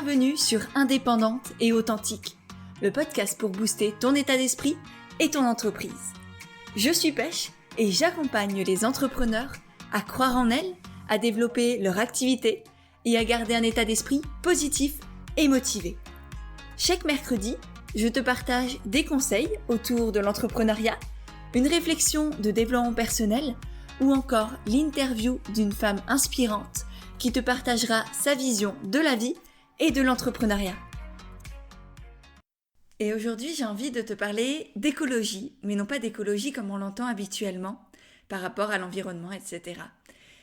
Bienvenue sur Indépendante et Authentique, le podcast pour booster ton état d'esprit et ton entreprise. Je suis Pêche et j'accompagne les entrepreneurs à croire en elles, à développer leur activité et à garder un état d'esprit positif et motivé. Chaque mercredi, je te partage des conseils autour de l'entrepreneuriat, une réflexion de développement personnel ou encore l'interview d'une femme inspirante qui te partagera sa vision de la vie et de l'entrepreneuriat. Et aujourd'hui, j'ai envie de te parler d'écologie, mais non pas d'écologie comme on l'entend habituellement, par rapport à l'environnement, etc.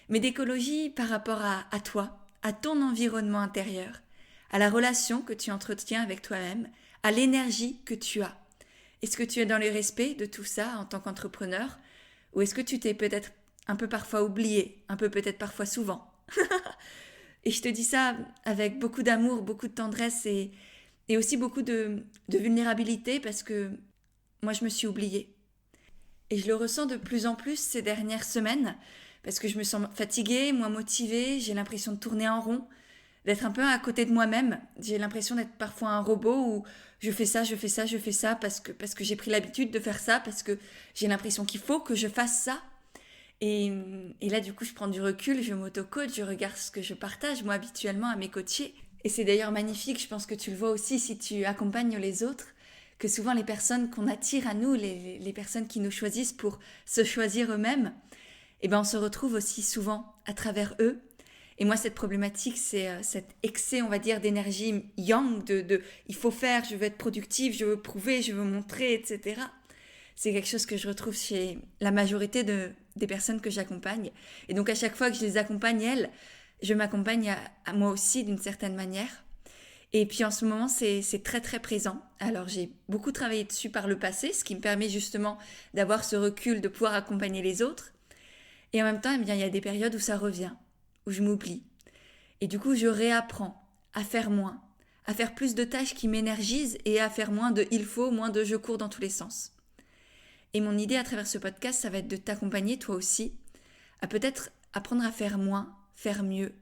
Mais d'écologie par rapport à toi, à ton environnement intérieur, à la relation que tu entretiens avec toi-même, à l'énergie que tu as. Est-ce que tu es dans le respect de tout ça en tant qu'entrepreneur, ou est-ce que tu t'es peut-être un peu parfois oublié, un peu peut-être parfois souvent? Et je te dis ça avec beaucoup d'amour, beaucoup de tendresse et aussi beaucoup de vulnérabilité parce que moi je me suis oubliée. Et je le ressens de plus en plus ces dernières semaines parce que je me sens fatiguée, moins motivée, j'ai l'impression de tourner en rond, d'être un peu à côté de moi-même. J'ai l'impression d'être parfois un robot où je fais ça parce que j'ai pris l'habitude de faire ça, parce que j'ai l'impression qu'il faut que je fasse ça. Et là, du coup, je prends du recul, je m'auto-coach, je regarde ce que je partage, moi, habituellement, à mes coachés. Et c'est d'ailleurs magnifique, je pense que tu le vois aussi si tu accompagnes les autres, que souvent les personnes qu'on attire à nous, les personnes qui nous choisissent pour se choisir eux-mêmes, eh ben, on se retrouve aussi souvent à travers eux. Et moi, cette problématique, c'est cet excès, on va dire, d'énergie yang, de il faut faire, je veux être productive, je veux prouver, je veux montrer, etc. C'est quelque chose que je retrouve chez la majorité des personnes que j'accompagne. Et donc à chaque fois que je les accompagne, elles, je m'accompagne à moi aussi d'une certaine manière. Et puis en ce moment, c'est très très présent. Alors j'ai beaucoup travaillé dessus par le passé, ce qui me permet justement d'avoir ce recul, de pouvoir accompagner les autres. Et en même temps, eh bien, il y a des périodes où ça revient, où je m'oublie. Et du coup, je réapprends à faire moins, à faire plus de tâches qui m'énergisent et à faire moins de il faut, moins de je cours dans tous les sens. Et mon idée à travers ce podcast, ça va être de t'accompagner toi aussi à peut-être apprendre à faire moins, faire mieux,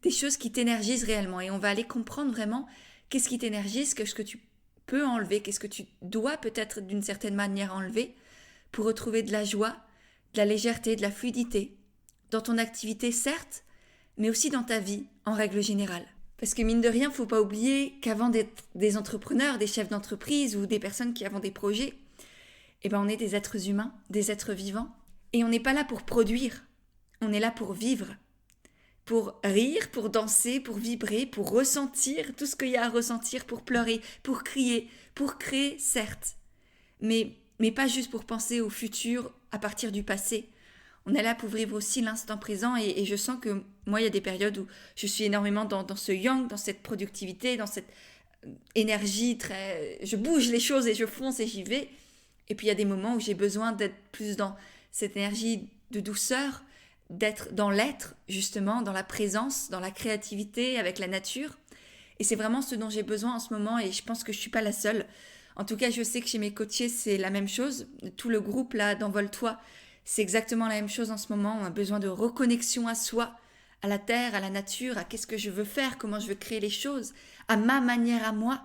des choses qui t'énergisent réellement. Et on va aller comprendre vraiment qu'est-ce qui t'énergise, qu'est-ce que tu peux enlever, qu'est-ce que tu dois peut-être d'une certaine manière enlever pour retrouver de la joie, de la légèreté, de la fluidité dans ton activité certes, mais aussi dans ta vie en règle générale. Parce que mine de rien, faut pas oublier qu'avant d'être des entrepreneurs, des chefs d'entreprise ou des personnes qui avons des projets, eh ben on est des êtres humains, des êtres vivants. Et on n'est pas là pour produire, on est là pour vivre. Pour rire, pour danser, pour vibrer, pour ressentir tout ce qu'il y a à ressentir, pour pleurer, pour crier, pour créer, certes. Mais pas juste pour penser au futur à partir du passé. On est là pour vivre aussi l'instant présent et je sens que moi, il y a des périodes où je suis énormément dans ce yang, dans cette productivité, dans cette énergie très... Je bouge les choses et je fonce et j'y vais. Et puis il y a des moments où j'ai besoin d'être plus dans cette énergie de douceur, d'être dans l'être, justement, dans la présence, dans la créativité, avec la nature. Et c'est vraiment ce dont j'ai besoin en ce moment et je pense que je ne suis pas la seule. En tout cas, je sais que chez mes coachés, c'est la même chose. Tout le groupe là d'Envole-toi, c'est exactement la même chose en ce moment. On a besoin de reconnexion à soi, à la terre, à la nature, à qu'est-ce que je veux faire, comment je veux créer les choses, à ma manière à moi.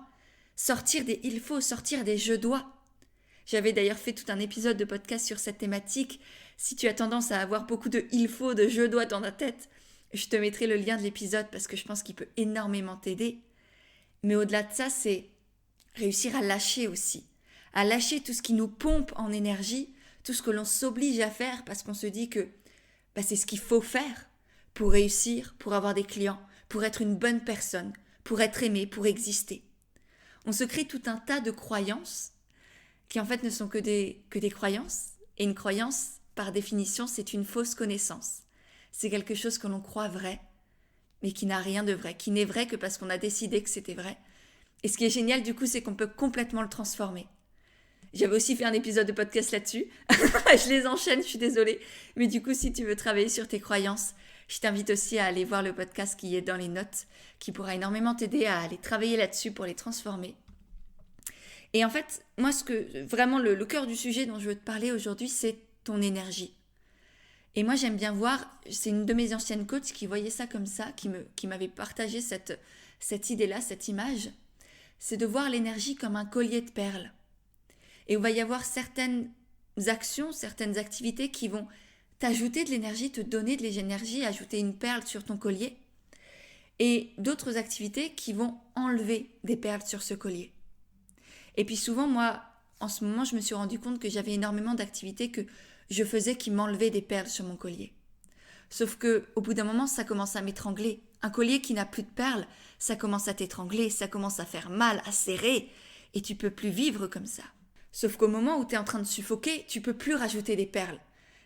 Sortir des il faut, sortir des je dois. J'avais d'ailleurs fait tout un épisode de podcast sur cette thématique. Si tu as tendance à avoir beaucoup de il faut, de je dois dans ta tête, je te mettrai le lien de l'épisode parce que je pense qu'il peut énormément t'aider. Mais au-delà de ça, c'est réussir à lâcher aussi. À lâcher tout ce qui nous pompe en énergie, tout ce que l'on s'oblige à faire parce qu'on se dit que c'est ce qu'il faut faire pour réussir, pour avoir des clients, pour être une bonne personne, pour être aimé, pour exister. On se crée tout un tas de croyances qui en fait ne sont que des croyances. Et une croyance, par définition, c'est une fausse connaissance. C'est quelque chose que l'on croit vrai, mais qui n'a rien de vrai, qui n'est vrai que parce qu'on a décidé que c'était vrai. Et ce qui est génial du coup, c'est qu'on peut complètement le transformer. J'avais aussi fait un épisode de podcast là-dessus. Je les enchaîne, je suis désolée. Mais du coup, si tu veux travailler sur tes croyances, je t'invite aussi à aller voir le podcast qui est dans les notes, qui pourra énormément t'aider à aller travailler là-dessus pour les transformer. Et en fait, moi, vraiment le cœur du sujet dont je veux te parler aujourd'hui, c'est ton énergie. Et moi, j'aime bien voir, c'est une de mes anciennes coachs qui voyait ça comme ça, qui m'avait partagé cette idée-là, cette image, c'est de voir l'énergie comme un collier de perles. Et on va y avoir certaines actions, certaines activités qui vont t'ajouter de l'énergie, te donner de l'énergie, ajouter une perle sur ton collier. Et d'autres activités qui vont enlever des perles sur ce collier. Et puis souvent, moi, en ce moment, je me suis rendu compte que j'avais énormément d'activités que je faisais qui m'enlevaient des perles sur mon collier. Sauf que, au bout d'un moment, ça commence à m'étrangler. Un collier qui n'a plus de perles, ça commence à t'étrangler, ça commence à faire mal, à serrer, et tu peux plus vivre comme ça. Sauf qu'au moment où tu es en train de suffoquer, tu peux plus rajouter des perles.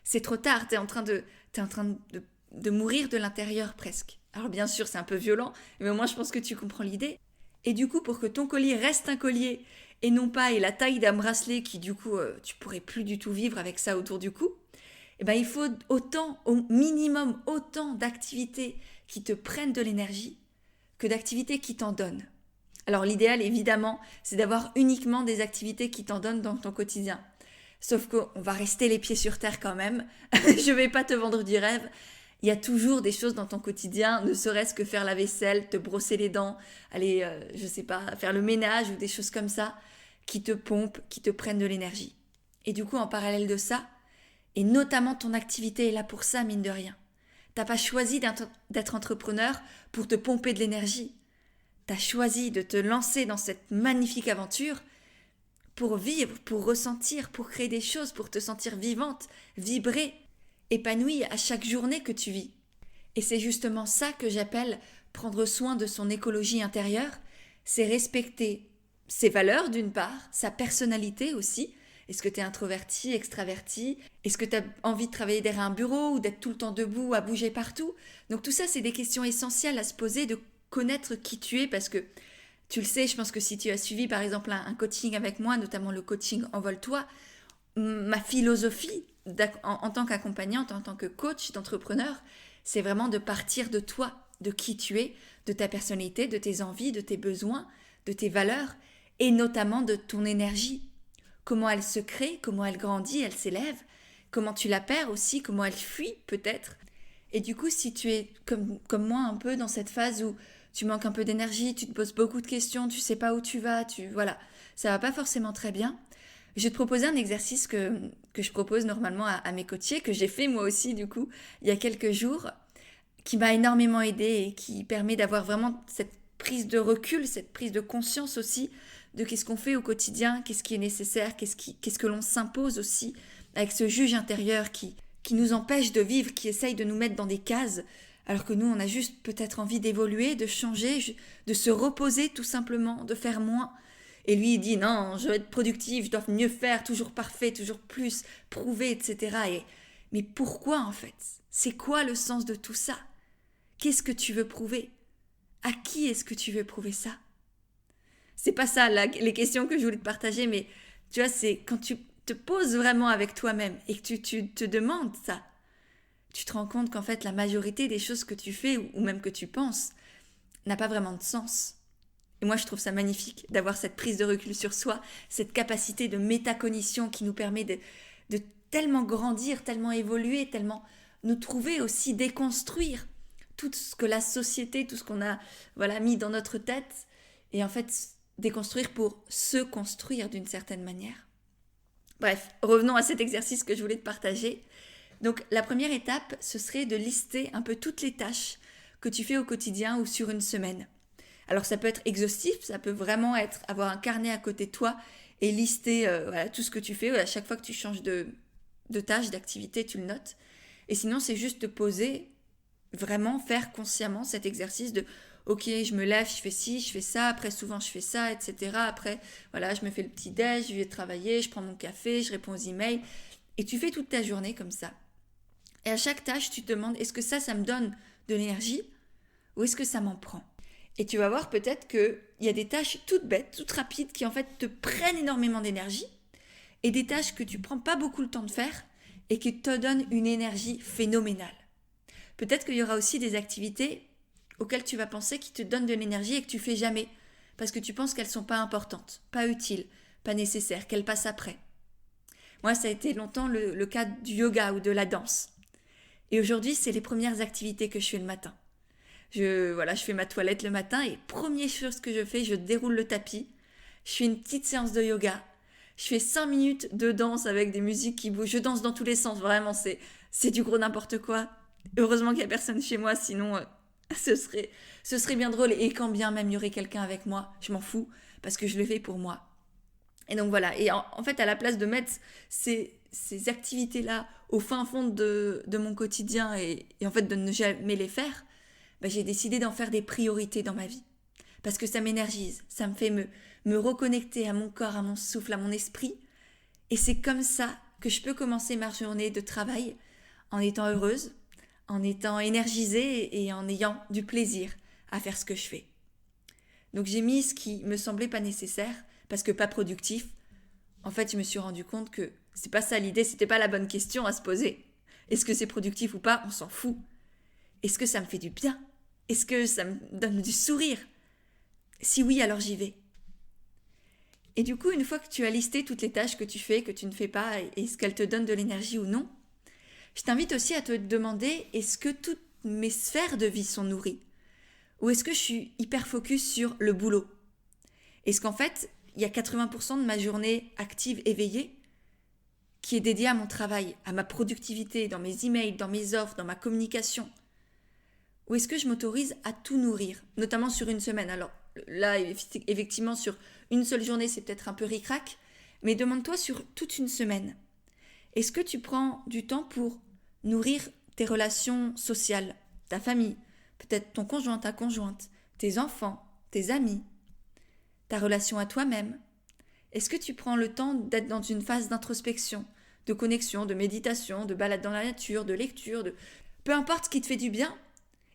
C'est trop tard, tu es en train de mourir de l'intérieur presque. Alors bien sûr, c'est un peu violent, mais au moins je pense que tu comprends l'idée. Et du coup, pour que ton collier reste un collier, et non pas ait la taille d'un bracelet qui du coup, tu pourrais plus du tout vivre avec ça autour du cou, eh ben, il faut autant, au minimum, autant d'activités qui te prennent de l'énergie que d'activités qui t'en donnent. Alors l'idéal, évidemment, c'est d'avoir uniquement des activités qui t'en donnent dans ton quotidien. Sauf qu'on va rester les pieds sur terre quand même. Je vais pas te vendre du rêve. Il y a toujours des choses dans ton quotidien, ne serait-ce que faire la vaisselle, te brosser les dents, aller, je sais pas, faire le ménage ou des choses comme ça, qui te pompent, qui te prennent de l'énergie. Et du coup, en parallèle de ça, et notamment ton activité est là pour ça, mine de rien. T'as pas choisi d'être entrepreneur pour te pomper de l'énergie. T'as choisi de te lancer dans cette magnifique aventure pour vivre, pour ressentir, pour créer des choses, pour te sentir vivante, vibrer, épanouie à chaque journée que tu vis. Et c'est justement ça que j'appelle prendre soin de son écologie intérieure, c'est respecter ses valeurs d'une part, sa personnalité aussi. Est-ce que tu es introverti, extraverti? Est-ce que tu as envie de travailler derrière un bureau ou d'être tout le temps debout, à bouger partout? Donc tout ça, c'est des questions essentielles à se poser, de connaître qui tu es, parce que tu le sais, je pense que si tu as suivi par exemple un coaching avec moi, notamment le coaching Envole-toi, ma philosophie en tant qu'accompagnante, en tant que coach d'entrepreneur, c'est vraiment de partir de toi, de qui tu es, de ta personnalité, de tes envies, de tes besoins, de tes valeurs, et notamment de ton énergie. Comment elle se crée, comment elle grandit, elle s'élève, comment tu la perds aussi, comment elle fuit peut-être. Et du coup, si tu es comme moi un peu dans cette phase où tu manques un peu d'énergie, tu te poses beaucoup de questions, tu sais pas où tu vas, voilà, ça va pas forcément très bien. Je vais te proposer un exercice que je propose normalement à mes coachés, que j'ai fait moi aussi du coup, il y a quelques jours, qui m'a énormément aidée et qui permet d'avoir vraiment cette prise de recul, cette prise de conscience aussi de qu'est-ce qu'on fait au quotidien, qu'est-ce qui est nécessaire, qu'est-ce que l'on s'impose aussi, avec ce juge intérieur qui nous empêche de vivre, qui essaye de nous mettre dans des cases, alors que nous, on a juste peut-être envie d'évoluer, de changer, de se reposer tout simplement, de faire moins. Et lui, il dit non, je veux être productif, je dois mieux faire, toujours parfait, toujours plus, prouver, etc. Mais pourquoi en fait? C'est quoi le sens de tout ça? Qu'est-ce que tu veux prouver? À qui est-ce que tu veux prouver ça? C'est pas ça les questions que je voulais te partager, mais tu vois, c'est quand tu te poses vraiment avec toi-même et que tu te demandes ça, tu te rends compte qu'en fait la majorité des choses que tu fais ou même que tu penses n'a pas vraiment de sens. Et moi je trouve ça magnifique d'avoir cette prise de recul sur soi, cette capacité de métacognition qui nous permet de tellement grandir, tellement évoluer, tellement nous trouver aussi, déconstruire tout ce que la société, tout ce qu'on a mis dans notre tête, et en fait déconstruire pour se construire d'une certaine manière. Bref, revenons à cet exercice que je voulais te partager. Donc la première étape, ce serait de lister un peu toutes les tâches que tu fais au quotidien ou sur une semaine. Alors ça peut être exhaustif, ça peut vraiment être avoir un carnet à côté de toi et lister tout ce que tu fais. À chaque fois que tu changes de tâche, d'activité, tu le notes. Et sinon, c'est juste te poser, vraiment faire consciemment cet exercice de ok, je me lève, je fais ci, je fais ça, après souvent je fais ça, etc. Après, je me fais le petit déj, je vais travailler, je prends mon café, je réponds aux emails. Et tu fais toute ta journée comme ça. Et à chaque tâche, tu te demandes, est-ce que ça me donne de l'énergie ou est-ce que ça m'en prend? Et tu vas voir peut-être qu'il y a des tâches toutes bêtes, toutes rapides, qui en fait te prennent énormément d'énergie, et des tâches que tu prends pas beaucoup le temps de faire et qui te donnent une énergie phénoménale. Peut-être qu'il y aura aussi des activités auxquelles tu vas penser qui te donnent de l'énergie et que tu fais jamais, parce que tu penses qu'elles sont pas importantes, pas utiles, pas nécessaires, qu'elles passent après. Moi, ça a été longtemps le cas du yoga ou de la danse. Et aujourd'hui, c'est les premières activités que je fais le matin. Je fais ma toilette le matin et première chose que je fais, je déroule le tapis. Je fais une petite séance de yoga. Je fais 5 minutes de danse avec des musiques qui bougent. Je danse dans tous les sens, vraiment, c'est du gros n'importe quoi. Heureusement qu'il n'y a personne chez moi, sinon ce serait bien drôle. Et quand bien même il y aurait quelqu'un avec moi, je m'en fous parce que je le fais pour moi. Et donc voilà, et en fait à la place de mettre ces activités-là au fin fond de mon quotidien et en fait de ne jamais les faire, j'ai décidé d'en faire des priorités dans ma vie. Parce que ça m'énergise, ça me fait me reconnecter à mon corps, à mon souffle, à mon esprit. Et c'est comme ça que je peux commencer ma journée de travail en étant heureuse, en étant énergisée et en ayant du plaisir à faire ce que je fais. Donc j'ai mis ce qui me semblait pas nécessaire, parce que pas productif. En fait, je me suis rendu compte que c'est pas ça l'idée, c'était pas la bonne question à se poser. Est-ce que c'est productif ou pas? On s'en fout. Est-ce que ça me fait du bien? Est-ce que ça me donne du sourire? Si oui, alors j'y vais. Et du coup, une fois que tu as listé toutes les tâches que tu fais, que tu ne fais pas, et ce qu'elles te donnent de l'énergie ou non, je t'invite aussi à te demander, est-ce que toutes mes sphères de vie sont nourries? Ou est-ce que je suis hyper focus sur le boulot? Est-ce qu'en fait, il y a 80% de ma journée active éveillée qui est dédiée à mon travail, à ma productivité, dans mes emails, dans mes offres, dans ma communication? Ou est-ce que je m'autorise à tout nourrir, notamment sur une semaine? Alors là, effectivement, sur une seule journée, c'est peut-être un peu ric-rac, mais demande-toi sur toute une semaine. Est-ce que tu prends du temps pour nourrir tes relations sociales, ta famille, peut-être ton conjoint, ta conjointe, tes enfants, tes amis, ta relation à toi-même? Est-ce que tu prends le temps d'être dans une phase d'introspection, de connexion, de méditation, de balade dans la nature, de lecture, peu importe ce qui te fait du bien?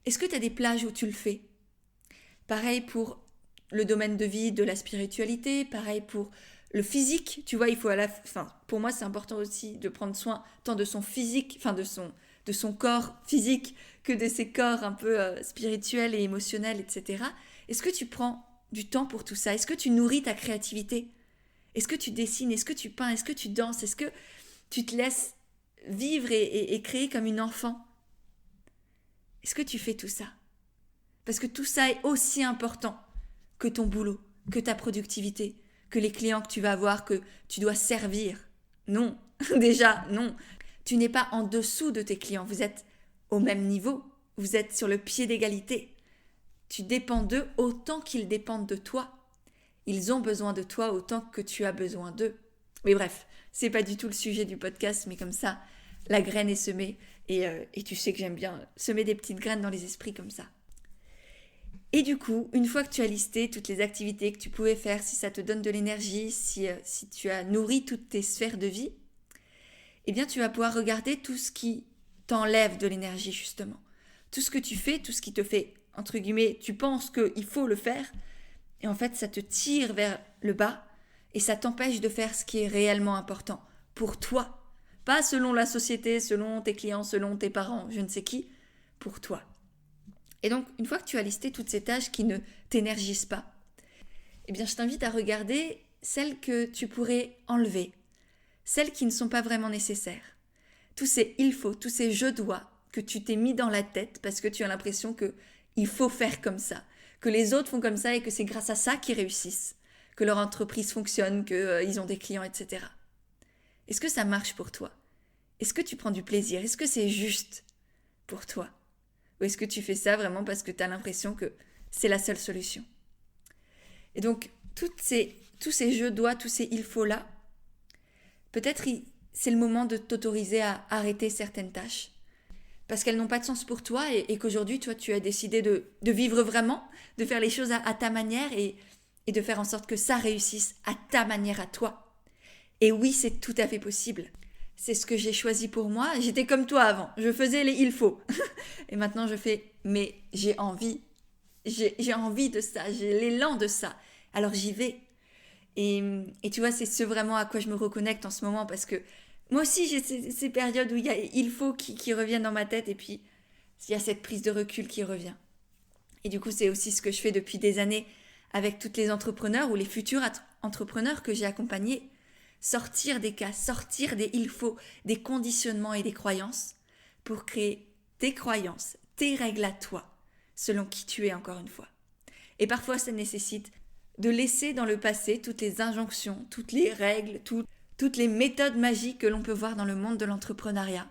Est-ce que tu as des plages où tu le fais? Pareil pour le domaine de vie de la spiritualité, pareil pour le physique, tu vois, il faut pour moi c'est important aussi de prendre soin tant de son physique, de son corps physique que de ses corps un peu spirituels et émotionnels, etc. Est-ce que tu prends du temps pour tout ça? Est-ce que tu nourris ta créativité? Est-ce que tu dessines? Est-ce que tu peins? Est-ce que tu danses? Est-ce que tu te laisses vivre et créer comme une enfant? Est-ce que tu fais tout ça? Parce que tout ça est aussi important que ton boulot, que ta productivité, que les clients que tu vas avoir, que tu dois servir. Non, déjà, non. Tu n'es pas en dessous de tes clients, vous êtes au même niveau, vous êtes sur le pied d'égalité. Tu dépends d'eux autant qu'ils dépendent de toi. Ils ont besoin de toi autant que tu as besoin d'eux. Mais bref, c'est pas du tout le sujet du podcast, mais comme ça, la graine est semée et tu sais que j'aime bien semer des petites graines dans les esprits comme ça. Et du coup, une fois que tu as listé toutes les activités que tu pouvais faire, si ça te donne de l'énergie, si tu as nourri toutes tes sphères de vie, eh bien tu vas pouvoir regarder tout ce qui t'enlève de l'énergie justement. Tout ce que tu fais, tout ce qui te fait, entre guillemets, tu penses qu'il faut le faire, et en fait ça te tire vers le bas, et ça t'empêche de faire ce qui est réellement important pour toi. Pas selon la société, selon tes clients, selon tes parents, je ne sais qui, pour toi. Et donc, une fois que tu as listé toutes ces tâches qui ne t'énergisent pas, eh bien, je t'invite à regarder celles que tu pourrais enlever, celles qui ne sont pas vraiment nécessaires. Tous ces « il faut », tous ces « je dois » que tu t'es mis dans la tête parce que tu as l'impression qu'il faut faire comme ça, que les autres font comme ça et que c'est grâce à ça qu'ils réussissent, que leur entreprise fonctionne, qu'ils ont des clients, etc. Est-ce que ça marche pour toi? Est-ce que tu prends du plaisir? Est-ce que c'est juste pour toi? Ou est-ce que tu fais ça vraiment parce que tu as l'impression que c'est la seule solution? Et donc, tous ces je dois, tous ces il faut là, peut-être c'est le moment de t'autoriser à arrêter certaines tâches. Parce qu'elles n'ont pas de sens pour toi et qu'aujourd'hui, toi, tu as décidé de vivre vraiment, de faire les choses à ta manière et de faire en sorte que ça réussisse à ta manière à toi. Et oui, c'est tout à fait possible. C'est ce que j'ai choisi pour moi. J'étais comme toi avant. Je faisais les il faut. Et maintenant, je fais mais j'ai envie. J'ai envie de ça. J'ai l'élan de ça. Alors j'y vais. Et tu vois, c'est ce vraiment à quoi je me reconnecte en ce moment parce que moi aussi, j'ai ces périodes où il y a il faut qui reviennent dans ma tête et puis il y a cette prise de recul qui revient. Et du coup, c'est aussi ce que je fais depuis des années avec toutes les entrepreneurs ou les futurs entrepreneurs que j'ai accompagnés. Sortir des cas, sortir des il faut, des conditionnements et des croyances pour créer tes croyances, tes règles à toi, selon qui tu es encore une fois. Et parfois, ça nécessite de laisser dans le passé toutes les injonctions, toutes les règles, toutes les méthodes magiques que l'on peut voir dans le monde de l'entrepreneuriat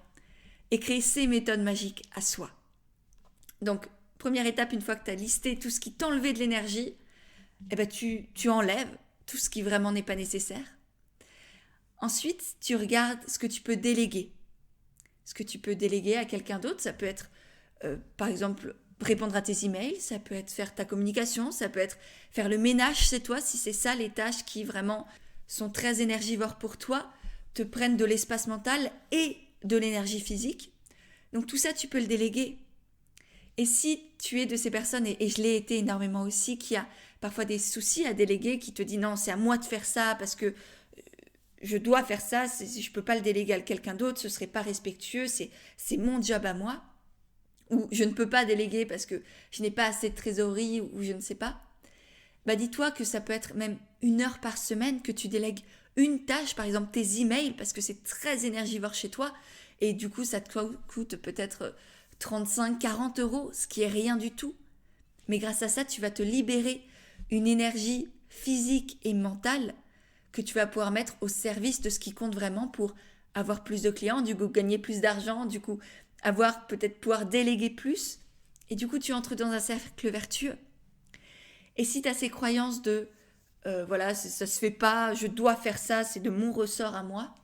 et créer ces méthodes magiques à soi. Donc, première étape, une fois que tu as listé tout ce qui t'enlevait de l'énergie, tu enlèves tout ce qui vraiment n'est pas nécessaire. Ensuite, tu regardes ce que tu peux déléguer. Ce que tu peux déléguer à quelqu'un d'autre, ça peut être, par exemple, répondre à tes emails, ça peut être faire ta communication, ça peut être faire le ménage chez toi, si c'est ça les tâches qui vraiment sont très énergivores pour toi, te prennent de l'espace mental et de l'énergie physique. Donc tout ça, tu peux le déléguer. Et si tu es de ces personnes, et je l'ai été énormément aussi, qui a parfois des soucis à déléguer, qui te dit non, c'est à moi de faire ça parce que je dois faire ça, je ne peux pas le déléguer à quelqu'un d'autre, ce ne serait pas respectueux, c'est mon job à moi. Ou je ne peux pas déléguer parce que je n'ai pas assez de trésorerie ou je ne sais pas. Dis-toi que ça peut être même 1 heure par semaine que tu délègues une tâche, par exemple tes emails, parce que c'est très énergivore chez toi et du coup ça te coûte peut-être 35-40 euros, ce qui est rien du tout. Mais grâce à ça, tu vas te libérer une énergie physique et mentale que tu vas pouvoir mettre au service de ce qui compte vraiment pour avoir plus de clients, du coup gagner plus d'argent, du coup peut-être pouvoir déléguer plus. Et du coup, tu entres dans un cercle vertueux. Et si tu as ces croyances de ça se fait pas, je dois faire ça, c'est de mon ressort à moi,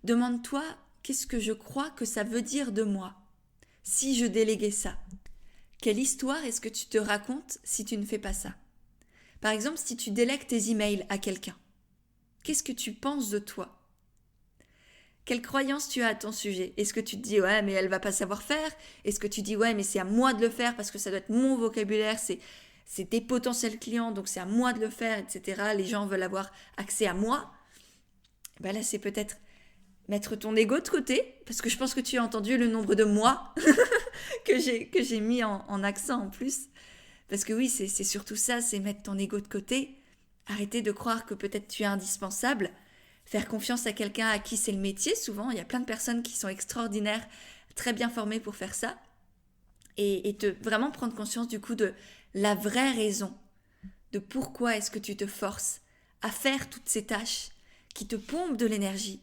demande-toi qu'est-ce que je crois que ça veut dire de moi si je déléguais ça. Quelle histoire est-ce que tu te racontes si tu ne fais pas ça? Par exemple, si tu délègues tes emails à quelqu'un, qu'est-ce que tu penses de toi? Quelle croyance tu as à ton sujet? Est-ce que tu te dis « ouais, mais elle va pas savoir faire ?» Est-ce que tu dis « ouais, mais c'est à moi de le faire parce que ça doit être mon vocabulaire, c'est des potentiels clients, donc c'est à moi de le faire, etc. Les gens veulent avoir accès à moi. » Là, c'est peut-être mettre ton ego de côté, parce que je pense que tu as entendu le nombre de moi que j'ai mis en accent en plus. Parce que oui, c'est surtout ça, c'est mettre ton ego de côté, arrêter de croire que peut-être tu es indispensable, faire confiance à quelqu'un à qui c'est le métier. Souvent, il y a plein de personnes qui sont extraordinaires, très bien formées pour faire ça. Et vraiment prendre conscience du coup de la vraie raison de pourquoi est-ce que tu te forces à faire toutes ces tâches qui te pompent de l'énergie,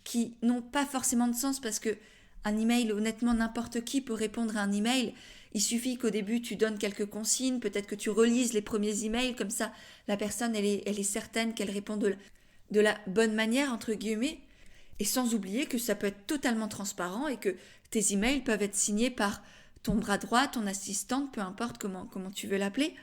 qui n'ont pas forcément de sens parce que un email, honnêtement, n'importe qui peut répondre à un email. Il suffit qu'au début, tu donnes quelques consignes, peut-être que tu relises les premiers emails, comme ça, la personne, elle est certaine qu'elle répond de la bonne manière, entre guillemets, et sans oublier que ça peut être totalement transparent et que tes emails peuvent être signés par ton bras droit, ton assistante, peu importe comment tu veux l'appeler,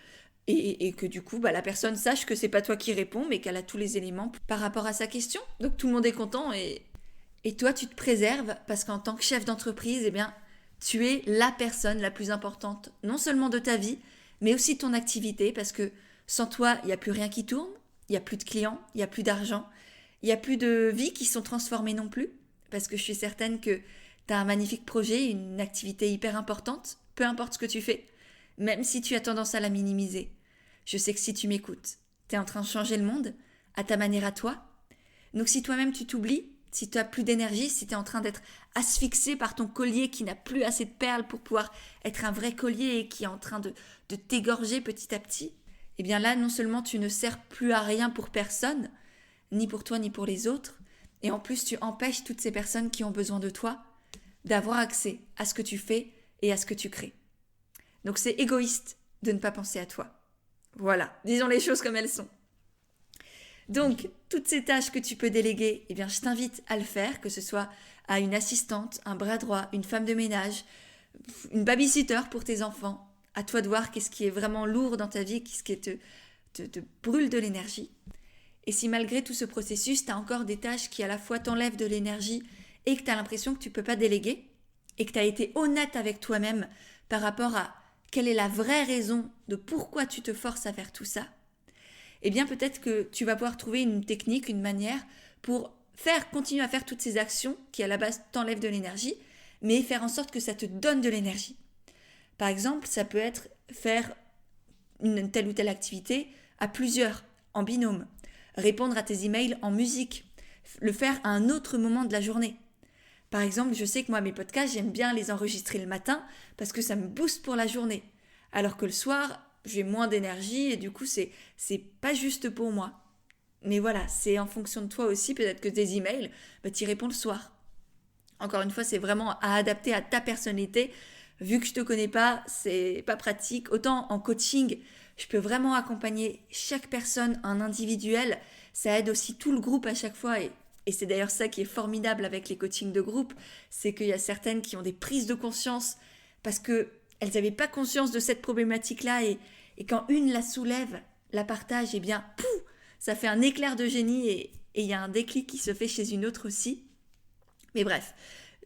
et que du coup, la personne sache que c'est pas toi qui réponds, mais qu'elle a tous les éléments par rapport à sa question. Donc tout le monde est content et toi, tu te préserves parce qu'en tant que chef d'entreprise, tu es la personne la plus importante, non seulement de ta vie, mais aussi de ton activité, parce que sans toi, il n'y a plus rien qui tourne, il n'y a plus de clients, il n'y a plus d'argent, il n'y a plus de vies qui sont transformées non plus, parce que je suis certaine que tu as un magnifique projet, une activité hyper importante, peu importe ce que tu fais, même si tu as tendance à la minimiser. Je sais que si tu m'écoutes, tu es en train de changer le monde, à ta manière à toi. Donc si toi-même tu t'oublies, si tu n'as plus d'énergie, si tu es en train d'être asphyxié par ton collier qui n'a plus assez de perles pour pouvoir être un vrai collier et qui est en train de t'égorger petit à petit, là, non seulement tu ne sers plus à rien pour personne, ni pour toi ni pour les autres, et en plus tu empêches toutes ces personnes qui ont besoin de toi d'avoir accès à ce que tu fais et à ce que tu crées. Donc c'est égoïste de ne pas penser à toi. Voilà, disons les choses comme elles sont. Donc, toutes ces tâches que tu peux déléguer, je t'invite à le faire, que ce soit à une assistante, un bras droit, une femme de ménage, une babysitter pour tes enfants. À toi de voir qu'est-ce qui est vraiment lourd dans ta vie, qu'est-ce qui te brûle de l'énergie. Et si malgré tout ce processus, tu as encore des tâches qui à la fois t'enlèvent de l'énergie et que tu as l'impression que tu ne peux pas déléguer, et que tu as été honnête avec toi-même par rapport à quelle est la vraie raison de pourquoi tu te forces à faire tout ça, peut-être que tu vas pouvoir trouver une technique, une manière pour continuer à faire toutes ces actions qui à la base t'enlèvent de l'énergie, mais faire en sorte que ça te donne de l'énergie. Par exemple, ça peut être faire une telle ou telle activité à plusieurs, en binôme, répondre à tes emails en musique, le faire à un autre moment de la journée. Par exemple, je sais que moi, mes podcasts, j'aime bien les enregistrer le matin parce que ça me booste pour la journée. Alors que le soir, j'ai moins d'énergie et du coup, c'est pas juste pour moi. Mais voilà, c'est en fonction de toi aussi. Peut-être que tes emails, tu y réponds le soir. Encore une fois, c'est vraiment à adapter à ta personnalité. Vu que je te connais pas, c'est pas pratique. Autant en coaching, je peux vraiment accompagner chaque personne en individuel. Ça aide aussi tout le groupe à chaque fois. Et c'est d'ailleurs ça qui est formidable avec les coachings de groupe, c'est qu'il y a certaines qui ont des prises de conscience parce qu'elles n'avaient pas conscience de cette problématique-là. Et quand une la soulève, la partage, eh bien, pouf, ça fait un éclair de génie et il y a un déclic qui se fait chez une autre aussi. Mais bref,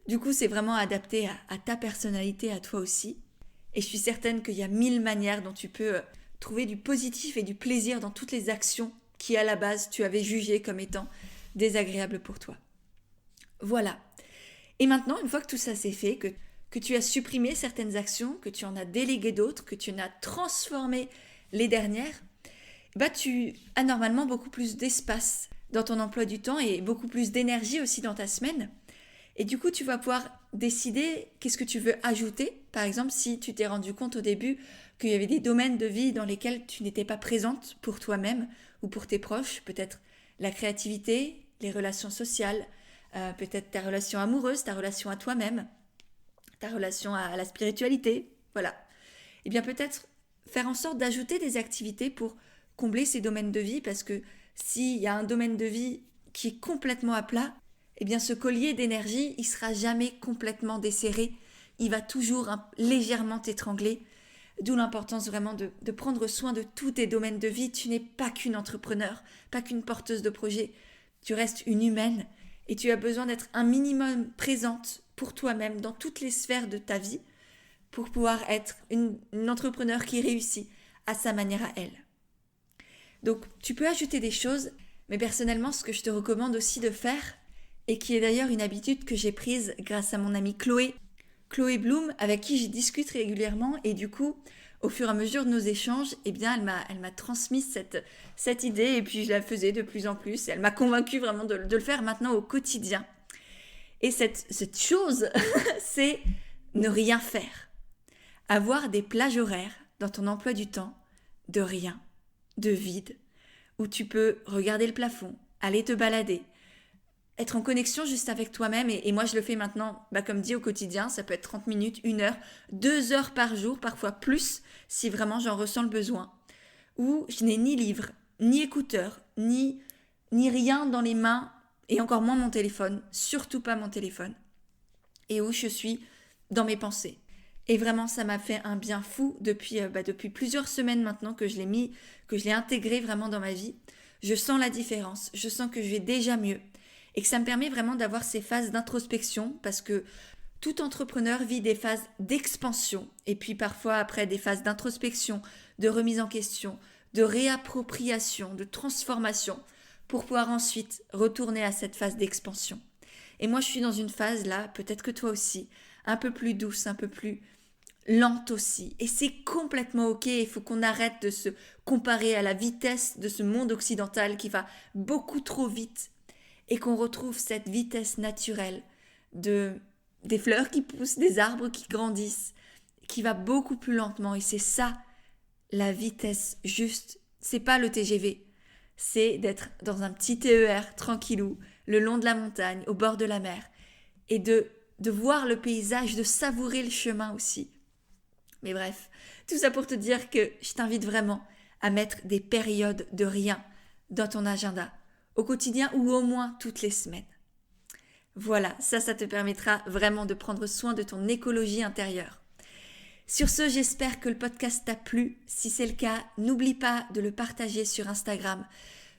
du coup, c'est vraiment adapté à ta personnalité, à toi aussi. Et je suis certaine qu'il y a 1000 manières dont tu peux trouver du positif et du plaisir dans toutes les actions qui, à la base, tu avais jugées comme étant désagréables pour toi. Voilà. Et maintenant, une fois que tout ça c'est fait, que tu as supprimé certaines actions, que tu en as délégué d'autres, que tu en as transformé les dernières, tu as normalement beaucoup plus d'espace dans ton emploi du temps et beaucoup plus d'énergie aussi dans ta semaine. Et du coup, tu vas pouvoir décider qu'est-ce que tu veux ajouter. Par exemple, si tu t'es rendu compte au début qu'il y avait des domaines de vie dans lesquels tu n'étais pas présente pour toi-même ou pour tes proches, peut-être la créativité, les relations sociales, peut-être ta relation amoureuse, ta relation à toi-même, ta relation à la spiritualité, voilà. Eh bien peut-être faire en sorte d'ajouter des activités pour combler ces domaines de vie, parce que s'il y a un domaine de vie qui est complètement à plat, eh bien ce collier d'énergie, il sera jamais complètement desserré, il va toujours légèrement t'étrangler, d'où l'importance vraiment de prendre soin de tous tes domaines de vie. Tu n'es pas qu'une entrepreneur, pas qu'une porteuse de projet, tu restes une humaine et tu as besoin d'être un minimum présente pour toi-même dans toutes les sphères de ta vie pour pouvoir être une entrepreneur qui réussit à sa manière à elle. Donc tu peux ajouter des choses, mais personnellement ce que je te recommande aussi de faire, et qui est d'ailleurs une habitude que j'ai prise grâce à mon amie Chloé Bloom, avec qui j'y discute régulièrement, et du coup, au fur et à mesure de nos échanges, eh bien, elle m'a transmis cette idée, et puis je la faisais de plus en plus, et elle m'a convaincue vraiment de le faire maintenant au quotidien. Et cette chose, c'est ne rien faire. Avoir des plages horaires dans ton emploi du temps, de rien, de vide, où tu peux regarder le plafond, aller te balader, être en connexion juste avec toi-même. Et moi, je le fais maintenant, comme dit, au quotidien. Ça peut être 30 minutes, 1 heure, 2 heures par jour, parfois plus, si vraiment j'en ressens le besoin. Où je n'ai ni livre, ni écouteur, ni rien dans les mains, et encore moins mon téléphone, surtout pas mon téléphone. Et où je suis dans mes pensées. Et vraiment, ça m'a fait un bien fou depuis plusieurs semaines maintenant que je l'ai intégré vraiment dans ma vie. Je sens la différence, je sens que je vais déjà mieux. Et que ça me permet vraiment d'avoir ces phases d'introspection, parce que tout entrepreneur vit des phases d'expansion et puis parfois après des phases d'introspection, de remise en question, de réappropriation, de transformation, pour pouvoir ensuite retourner à cette phase d'expansion. Et moi je suis dans une phase là, peut-être que toi aussi, un peu plus douce, un peu plus lente aussi. Et c'est complètement ok, il faut qu'on arrête de se comparer à la vitesse de ce monde occidental qui va beaucoup trop vite, et qu'on retrouve cette vitesse naturelle des fleurs qui poussent, des arbres qui grandissent, qui va beaucoup plus lentement. Et c'est ça, la vitesse juste. C'est pas le TGV, c'est d'être dans un petit TER tranquillou, le long de la montagne, au bord de la mer, et de voir le paysage, de savourer le chemin aussi. Mais bref, tout ça pour te dire que je t'invite vraiment à mettre des périodes de rien dans ton agenda, au quotidien ou au moins toutes les semaines. Voilà, ça te permettra vraiment de prendre soin de ton écologie intérieure. Sur ce, j'espère que le podcast t'a plu. Si c'est le cas, n'oublie pas de le partager sur Instagram.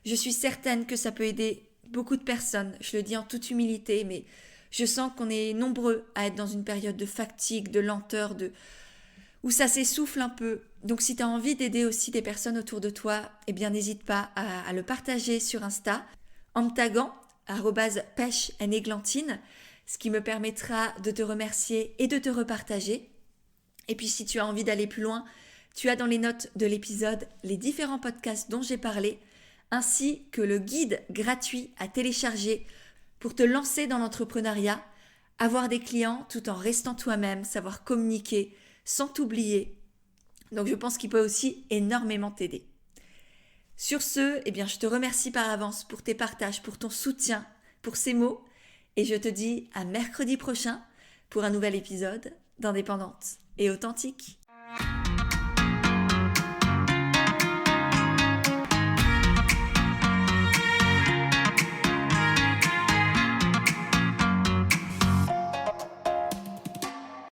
Je suis certaine que ça peut aider beaucoup de personnes. Je le dis en toute humilité, mais je sens qu'on est nombreux à être dans une période de fatigue, de lenteur, où ça s'essouffle un peu. Donc si tu as envie d'aider aussi des personnes autour de toi, eh bien n'hésite pas à le partager sur Insta en me taguant @pêche_églantine, ce qui me permettra de te remercier et de te repartager. Et puis si tu as envie d'aller plus loin, tu as dans les notes de l'épisode les différents podcasts dont j'ai parlé, ainsi que le guide gratuit à télécharger pour te lancer dans l'entrepreneuriat avoir des clients tout en restant toi-même, savoir communiquer sans t'oublier. Donc je pense qu'il peut aussi énormément t'aider. Sur ce, je te remercie par avance pour tes partages, pour ton soutien, pour ces mots. Et je te dis à mercredi prochain pour un nouvel épisode d'Indépendante et Authentique.